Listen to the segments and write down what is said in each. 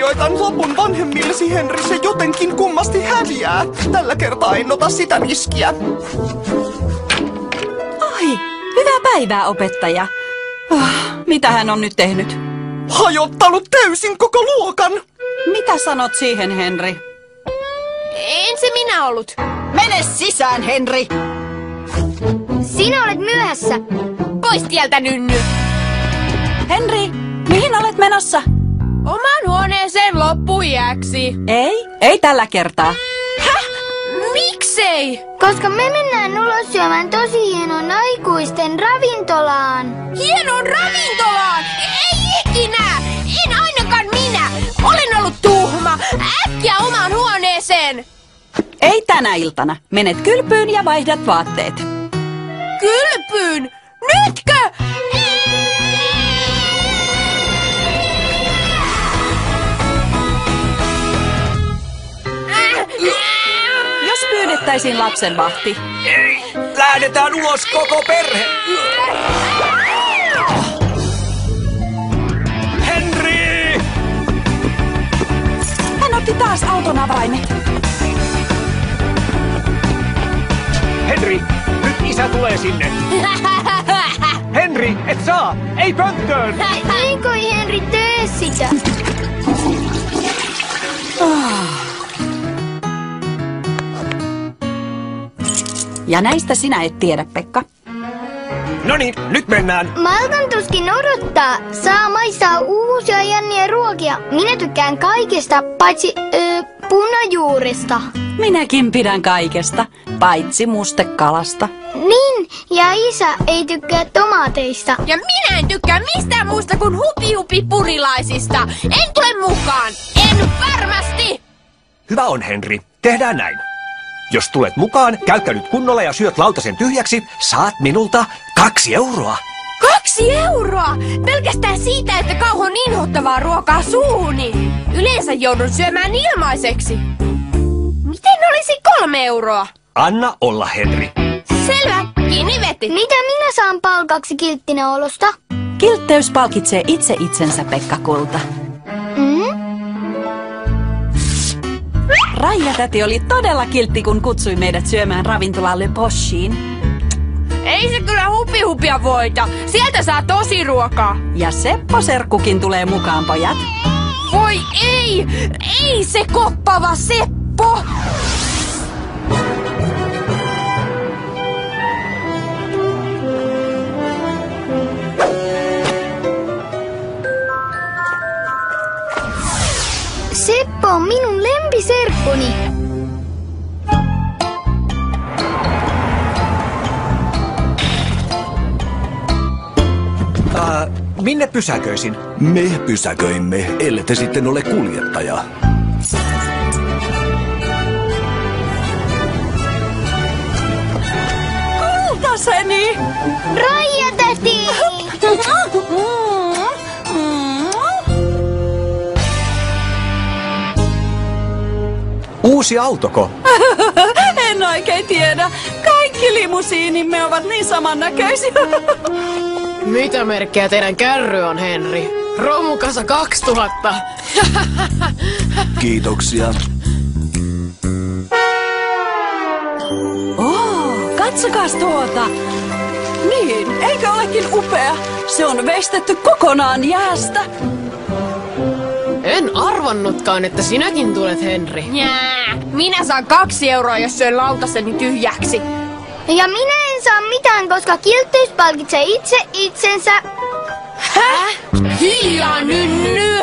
Lahjoitan lapun vanhemmillesi, Henri. Se jotenkin kummasti häviää. Tällä kertaa en ota sitä riskiä. Oi, hyvää päivää, opettaja. Mitä hän on nyt tehnyt? Hajottanut täysin koko luokan. Mitä sanot siihen, Henri? En se minä ollut. Mene sisään, Henri! Sinä olet myöhässä. Pois tieltä, Nynny. Henri, mihin olet menossa? Oman huoneeseen loppujääksi. Ei tällä kertaa. Häh? Miksei? Koska me mennään ulos syömään tosi hienon aikuisten ravintolaan. Hienon ravintolaan? Ei ikinä! En ainakaan minä! Olen ollut tuhma! Äkkiä omaan huoneeseen! Ei tänä iltana. Menet kylpyyn ja vaihdat vaatteet. Kylpyyn? Nytkö? Jos pyydettäisiin lapsenvahti. Ei! Lähdetään ulos koko perhe! Henri! Hän otti taas auton avaimet. Henri, nyt isä tulee sinne. Henri, et saa! Ei pönttöön! Ei kai Henri tee sitä. Ja näistä sinä et tiedä, Pekka. Noniin, nyt mennään. Maltan tuskin odottaa. Saa maistaa uusia jänniä ruokia. Minä tykkään kaikesta, paitsi punajuuresta. Minäkin pidän kaikesta, paitsi mustekalasta. Niin, ja isä ei tykkää tomaateista. Ja minä en tykkää mistään muusta kuin hupi-hupi-purilaisista. En tule mukaan. En varmasti. Hyvä on, Henri. Tehdään näin. Jos tulet mukaan, käytkä nyt kunnolla ja syöt lautasen tyhjäksi, saat minulta 2 euroa. 2 euroa? Pelkästään siitä, että kauhon inhottavaa ruokaa suuhuni. Yleensä joudun syömään ilmaiseksi. Miten olisi 3 euroa? Anna olla, Henri. Selvä, kiinni veti. Mitä minä saan palkaksi kilttinäolosta? Kiltteys palkitsee itse itsensä, Pekka Kulta. Raija-täti oli todella kiltti, kun kutsui meidät syömään ravintolaan Le Poschiin. Ei se kyllä hupi-hupia voita. Sieltä saa tosi ruokaa. Ja Seppo Serkkukin tulee mukaan, pojat. Voi ei! Ei se koppava Seppo! Seppo on minun lempiserkkuni. Minne pysäköisin? Me pysäköimme, ellette sitten ole kuljettaja. Kultaseni! Raija-täti! Uusi autoko? En oikein tiedä. Kaikki limusiinimme ovat niin samannäköisiä. Mitä merkkejä teidän kärry on, Henri? Romukasa 2000. Kiitoksia. Katsokaas tuota. Niin, eikö olekin upea? Se on veistetty kokonaan jäästä. En arvannutkaan, että sinäkin tulet, Henri. Jää, minä saan 2 euroa, jos syön lautaseni tyhjäksi. Ja minä en saa mitään, koska kiltteys palkitsee itse itsensä. Häh? Hiljaa, Nynny!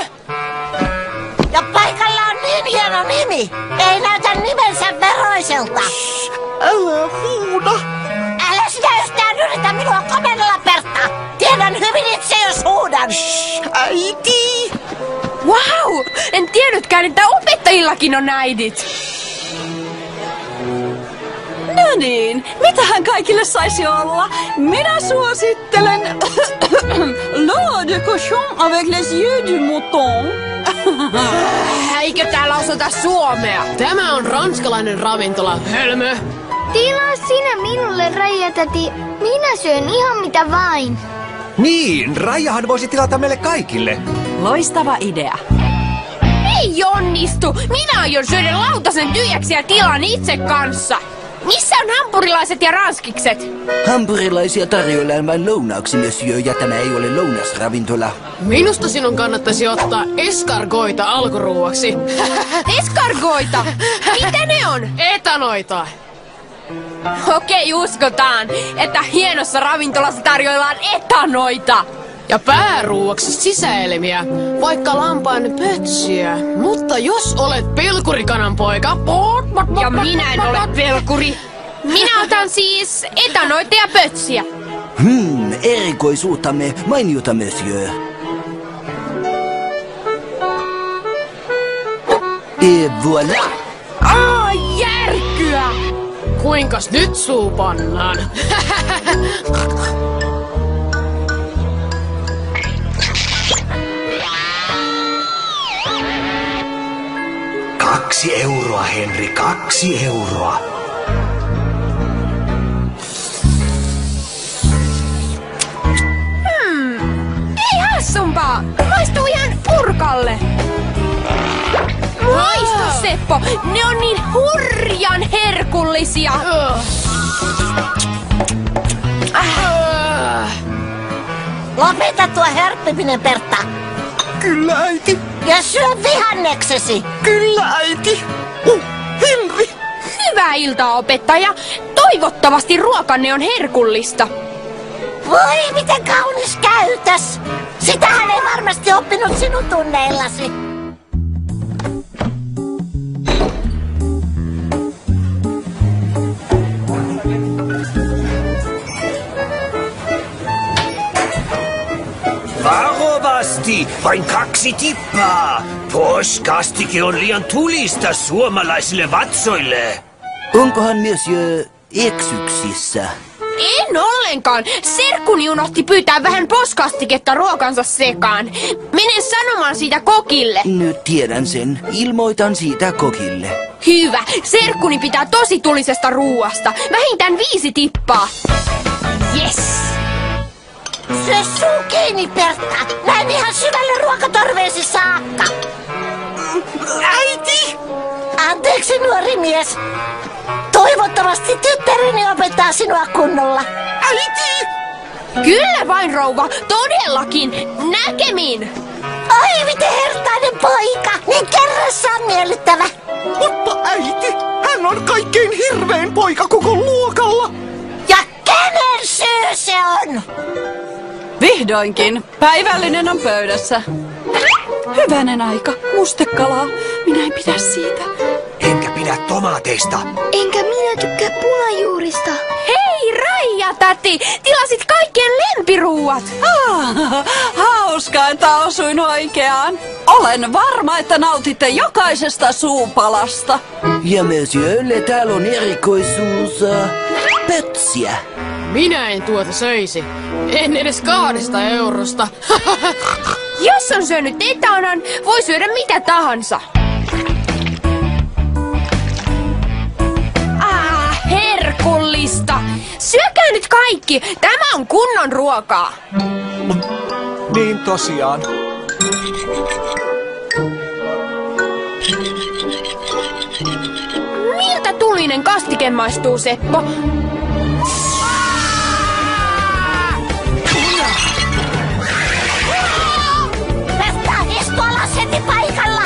Ja paikalla on niin hieno nimi. Ei näytä nimensä veroiselta. Älä huuda. Älä sinä yhtään yritä minua komennella, Pertta. Tiedän hyvin itse, jos huudan. Äiti! Wow! En tiennytkään, että opettajillakin on äidit. No niin, mitähän kaikille saisi olla? Minä suosittelen l'eau de cochon avec les yeux du mouton. Eikö täällä osata suomea? Tämä on ranskalainen ravintola, hölmö. Tilaa sinä minulle, Raija-täti. Minä syön ihan mitä vain. Niin, Raijahan voisi tilata meille kaikille. Loistava idea. Sovittu! Minä aion syödä lautasen tyhjäksi ja tilan itse kanssa. Missä on hampurilaiset ja ranskikset? Hampurilaisia tarjoillaan vain lounaaksi, monsieur, ja tämä ei ole lounasravintola. Minusta sinun kannattaisi ottaa eskargoita alkuruuaksi. Eskargoita? Mitä ne on? Etanoita. Okei, uskotaan, että hienossa ravintolassa tarjoillaan etanoita. Ja pääruuaksi sisäelimiä, vaikka lampaan pötsiä. Mutta jos olet pelkurikanan poika... Ja minä en ole pelkuri. Minä otan siis etanoita ja pötsiä. Erikoisuutamme mainiota, monsieur. Et voilà! Järkyä! Kuinkas nyt suu pannaan? €2, Henri, 2 euroa. Ei hassumpaa! Maistuu ihan purkalle! Maistu, Seppo! Ne on niin hurjan herkullisia! Lopeta tuo härppiminen, Pertta. Kyllä, äiti. Ja syö vihanneksesi. Kyllä, äiti. Henri. Hyvää iltaa, opettaja! Toivottavasti ruokanne on herkullista. Voi, miten kaunis käytös. Sitähän ei varmasti oppinut sinun tunneillasi. Varovasti! Vain 2 tippaa! Postkastike on liian tulista suomalaisille vatsoille. Onkohan monsieur eksyksissä? En ollenkaan. Serkkuni unohti pyytää vähän postkastiketta ruokansa sekaan. Menen sanomaan siitä kokille. Nyt tiedän sen. Ilmoitan siitä kokille. Hyvä. Serkkuni pitää tosi tulisesta ruuasta. Vähintään 5 tippaa. Yes. Syö suu kiinni, Pertta. Näin ihan syvälle ruokatorveesi saakka. Äiti! Anteeksi, nuori mies. Toivottavasti tyttäreni opettaa sinua kunnolla. Äiti! Kyllä vain, rouva. Todellakin. Näkemiin. Ai, miten hertainen poika. Niin kerrassaan miellyttävä. Mutta äiti, hän on kaikkein hirvein poika koko luokalla. Ja kenen syy se on? Vihdoinkin. Päivällinen on pöydässä. Hyvänen aika. Mustekalaa. Minä en pidä siitä. Enkä pidä tomaateista. Enkä minä tykkää punajuurista. Hei, Raija, täti. Tilasit kaikkien lempiruuat. Hauskaa, että osuin oikeaan. Olen varma, että nautitte jokaisesta suupalasta. Ja monsieurlle täällä on erikoisuus pötsiä. Minä en tuota söisi. En edes 2 eurosta. Jos on syönyt etanan, voi syödä mitä tahansa. Herkullista! Syökää nyt kaikki! Tämä on kunnon ruokaa! Niin tosiaan. Miltä tulinen kastike maistuu, Seppo? Pertta, istu alas heti paikalla.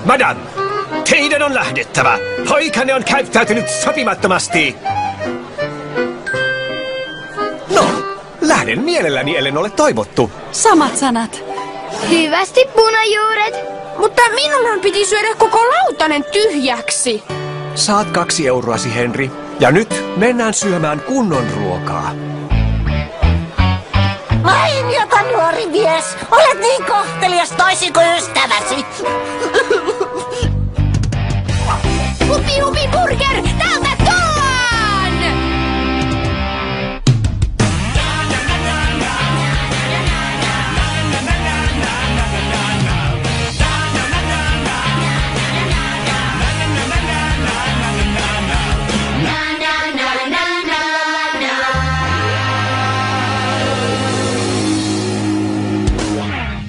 Madame, teidän on lähdettävä. Poikanne on käyttäytynyt sopimattomasti. No, lähden mielelläni, ellen ole toivottu. Samat sanat. Hyvästi punajuuret. Mutta minunhan piti syödä koko lautanen tyhjäksi. Saat 2 euroasi, Henri. Ja nyt mennään syömään kunnon ruokaa. Mainiota, nuori mies. Olet niin kohtelias toisin kuin ystäväsi.